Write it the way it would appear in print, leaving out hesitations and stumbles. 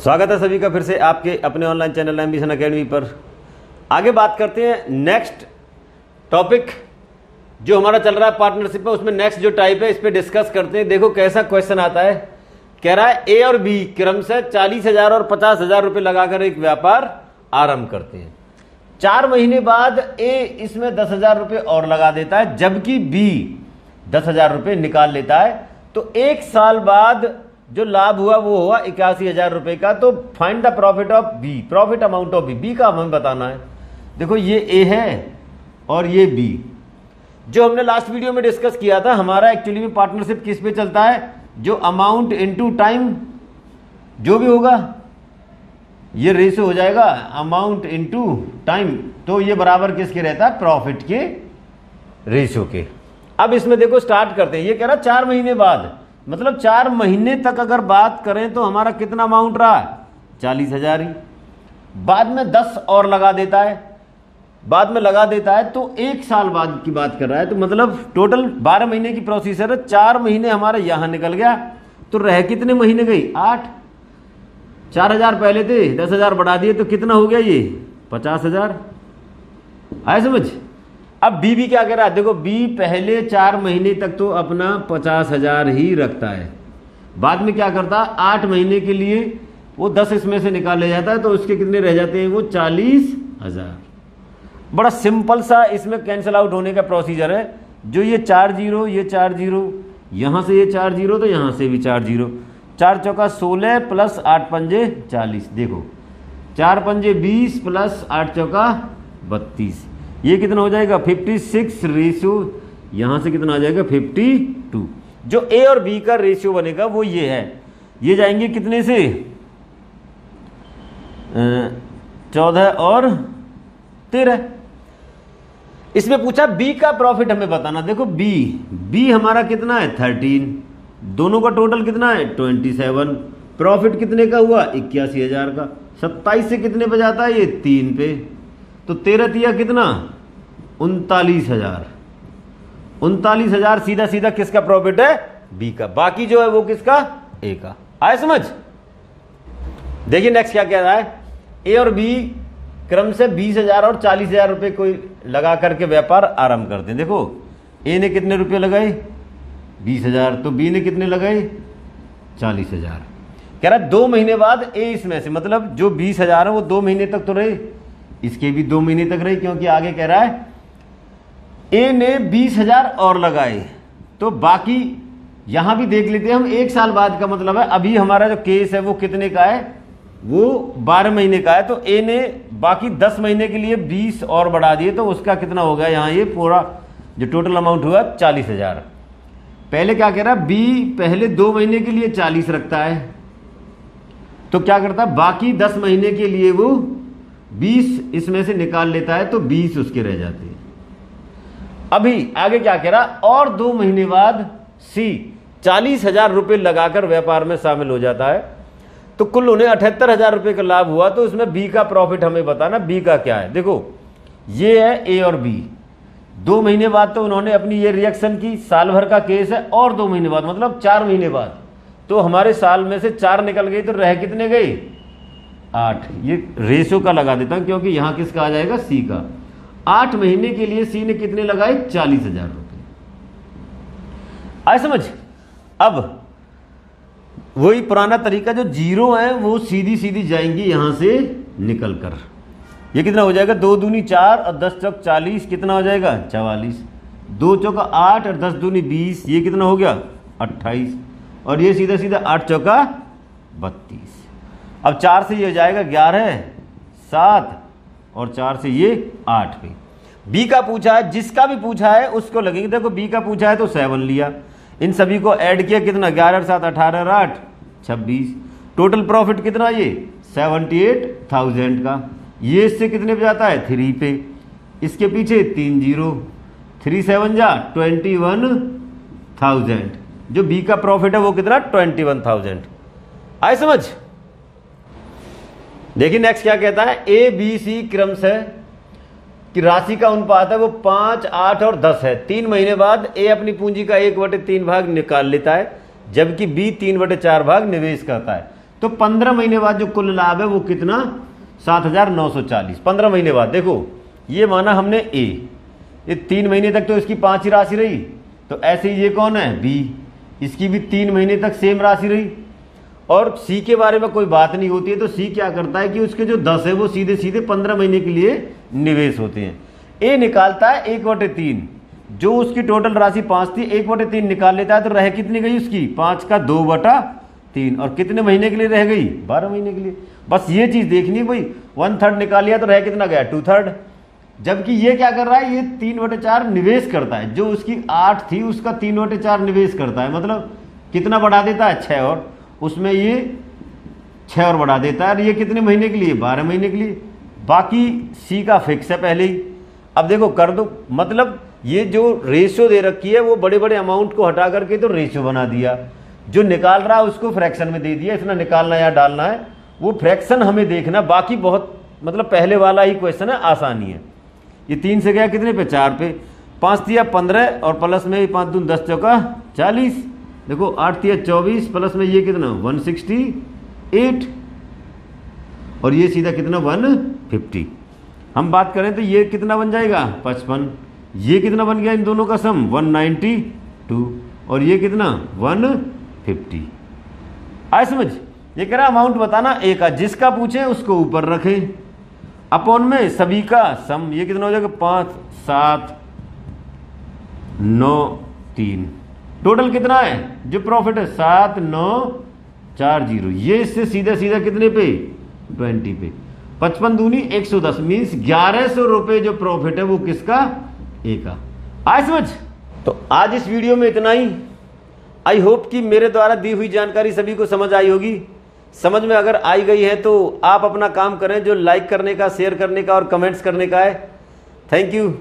स्वागत है सभी का फिर से आपके अपने ऑनलाइन चैनल एम्बिशन एकेडमी पर। आगे बात करते हैं नेक्स्ट टॉपिक जो हमारा चल रहा है पार्टनरशिप में, उसमें नेक्स्ट जो टाइप है इस पे डिस्कस करते हैं। देखो कैसा क्वेश्चन आता है, कह रहा है ए और बी क्रमशः 40,000 और 50,000 रुपए लगाकर एक व्यापार आरंभ करते हैं। 4 महीने बाद ए इसमें 10,000 रुपए और लगा देता है, जबकि बी 10,000 रुपए निकाल लेता है। तो 1 साल बाद जो लाभ हुआ वो हुआ 81,000 रुपए का। तो find the profit of B, profit amount of B का हमें बताना है। देखो ये ए है और ये बी, जो हमने लास्ट वीडियो में डिस्कस किया था। हमारा एक्चुअली में पार्टनरशिप किस पे चलता है, जो अमाउंट इनटू टाइम जो भी होगा ये रेशो हो जाएगा, अमाउंट इनटू टाइम। तो ये बराबर किसके रहता है, प्रॉफिट के रेशो के। अब इसमें देखो स्टार्ट करते हैं। ये कह रहा 4 महीने बाद, मतलब 4 महीने तक अगर बात करें तो हमारा कितना अमाउंट रहा, 40,000 ही। बाद में 10 और लगा देता है, बाद में लगा देता है तो 1 साल बाद की बात कर रहा है। तो मतलब टोटल 12 महीने की प्रोसीजर है। 4 महीने हमारे यहां निकल गया, तो रह कितने महीने गई, 8। 4,000 पहले थे, 10,000 बढ़ा दिए तो कितना हो गया ये 50,000। आए समझ। अब बी भी क्या कह रहा है, देखो बी पहले 4 महीने तक तो अपना 50,000 ही रखता है, बाद में क्या करता है 8 महीने के लिए वो 10 इसमें से निकाल ले जाता है, तो उसके कितने रह जाते हैं, वो 40,000। बड़ा सिंपल सा इसमें कैंसिल आउट होने का प्रोसीजर है। जो ये 4 जीरो, ये 4 जीरो, यहां से ये 4 जीरो, तो यहां से भी 4 जीरो। 4 चौका 16 प्लस 8 पंजे 40। देखो 4 पंजे 20 प्लस 8 चौका 32। ये कितना हो जाएगा 56 रेशियो, यहां से कितना आ जाएगा 52। जो ए और बी का रेशियो बनेगा वो ये है। ये जाएंगे कितने से 14 और 13। इसमें पूछा बी का प्रॉफिट हमें बताना। देखो बी हमारा कितना है 13, दोनों का टोटल कितना है 27। प्रॉफिट कितने का हुआ 81,000 का। 27 से कितने पे जाता है ये 3 पे, तो 13 तिया कितना 39,000। 39,000 सीधा सीधा किसका प्रॉफिट है, बी का। बाकी जो है वो किसका, ए का। आए समझ। देखिए नेक्स्ट क्या कह रहा है, ए और बी क्रम से 20,000 और 40,000 रुपए कोई लगा करके व्यापार आरंभ करते हैं। देखो ए ने कितने रुपए लगाए 20,000, तो बी ने कितने लगाए 40,000। कह रहा है 2 महीने बाद ए इसमें से, मतलब जो 20,000 है वो 2 महीने तक तो रहे, इसके भी 2 महीने तक रहे, क्योंकि आगे कह रहा है ए ने 20,000 और लगाए। तो बाकी यहां भी देख लेते हैं हम, 1 साल बाद का मतलब है। अभी हमारा जो केस है वो कितने का है, वो 12 महीने का है। तो ए ने बाकी 10 महीने के लिए 20 और बढ़ा दिए, तो उसका कितना हो गया यहाँ, ये पूरा जो टोटल अमाउंट हुआ 40,000। पहले क्या कह रहा है, बी पहले 2 महीने के लिए 40 रखता है, तो क्या करता है बाकी 10 महीने के लिए वो 20 इसमें से निकाल लेता है, तो 20 उसके रह जाते हैं। अभी आगे क्या कह रहा, और 2 महीने बाद सी 40,000 रुपए लगाकर व्यापार में शामिल हो जाता है, तो कुल उन्हें 78,000 रुपए का लाभ हुआ। तो इसमें बी का प्रॉफिट हमें बताना, बी का क्या है। देखो ये है ए और बी, 2 महीने बाद तो उन्होंने अपनी ये रिएक्शन की, साल भर का केस है, और 2 महीने बाद मतलब 4 महीने बाद, तो हमारे साल में से 4 निकल गई, तो रह कितने गए 8। ये रेशो का लगा देता हूं क्योंकि यहां किसका आ जाएगा, सी का। 8 महीने के लिए सी ने कितने लगाए 40,000 रुपए। आए समझ। अब वही पुराना तरीका, जो जीरो है वो सीधी सीधी जाएंगी यहां से निकल कर। ये कितना हो जाएगा 2 दूनी 4 और 10 चौक 40, कितना हो जाएगा 44। 2 चौका 8 और 10 दूनी 20, ये कितना हो गया 28। और ये सीधा सीधा 8 चौका 32। अब 4 से ये हो जाएगा 11, 7 और 4 से ये 8 पे। बी का पूछा है, जिसका भी पूछा है उसको लगेंगे। देखो बी का पूछा है तो 7 लिया, इन सभी को ऐड किया, कितना 11 7 18 8 26। टोटल प्रॉफिट कितना ये 78,000 का। ये इससे कितने पे जाता है 3 पे, इसके पीछे 3 जीरो, 3 7 जा 21,000। जो बी का प्रॉफिट है वो कितना 21,000। आए समझ। देखिए नेक्स्ट क्या कहता है, ए बी सी क्रम से कि राशि का अनुपात है वो 5, 8 और 10 है। 3 महीने बाद ए अपनी पूंजी का 1/3 भाग निकाल लेता है, जबकि बी 3/4 भाग निवेश करता है। तो 15 महीने बाद जो कुल लाभ है वो कितना 7,940। 15 महीने बाद देखो ये माना हमने ए, ये 3 महीने तक तो इसकी 5 ही राशि रही, तो ऐसे ही ये कौन है बी, इसकी भी 3 महीने तक सेम राशि रही। और सी के बारे में कोई बात नहीं होती है, तो सी क्या करता है कि उसके जो 10 है वो सीधे सीधे 15 महीने के लिए निवेश होते हैं। ए निकालता है 1/3, जो उसकी टोटल राशि 5 थी 1/3 निकाल लेता है, तो रह कितनी गई उसकी 5 का 2/3, और कितने महीने के लिए रह गई 12 महीने के लिए। बस ये चीज देखनी भाई, 1/3 निकाल लिया तो रह कितना गया 2/3। जबकि ये क्या कर रहा है, ये 3/4 निवेश करता है, जो उसकी 8 थी उसका 3/4 निवेश करता है, मतलब कितना बढ़ा देता है 6, और उसमें ये 6 और बढ़ा देता है। और ये कितने महीने के लिए 12 महीने के लिए। बाकी सी का फिक्स है पहले ही। अब देखो कर दो, मतलब ये जो रेशियो दे रखी है वो बड़े बड़े अमाउंट को हटा करके तो रेशियो बना दिया, जो निकाल रहा है उसको फ्रैक्शन में दे दिया। इतना निकालना या डालना है वो फ्रैक्शन हमें देखना, बाकी बहुत मतलब पहले वाला ही क्वेश्चन है, आसानी है। ये 3 से गया कितने पे 4 पे, 5 दिया 15 और प्लस में 5 दून 10 चौका 40, देखो 8 दिया 24 प्लस में ये कितना 168, और ये सीधा कितना 150। हम बात करें तो ये कितना बन जाएगा 55, ये कितना बन गया इन दोनों का सम 192, और ये कितना 150। आए समझ। ये कह रहा अमाउंट बताना ए का, जिसका पूछे उसको ऊपर रखे, अपॉन में सभी का सम, ये कितना हो जाएगा 5 7 9 3, टोटल कितना है जो प्रॉफिट है 7940। ये इससे सीधा सीधा कितने पे 20 पे, 55 दूनी 110, मीन्स 1100 रुपए जो प्रॉफिट है वो किसका ए का। आए समझ। तो आज इस वीडियो में इतना ही। आई होप कि मेरे द्वारा दी हुई जानकारी सभी को समझ आई होगी। समझ में अगर आई गई है तो आप अपना काम करें, जो लाइक करने का, शेयर करने का और कमेंट्स करने का है। Thank you.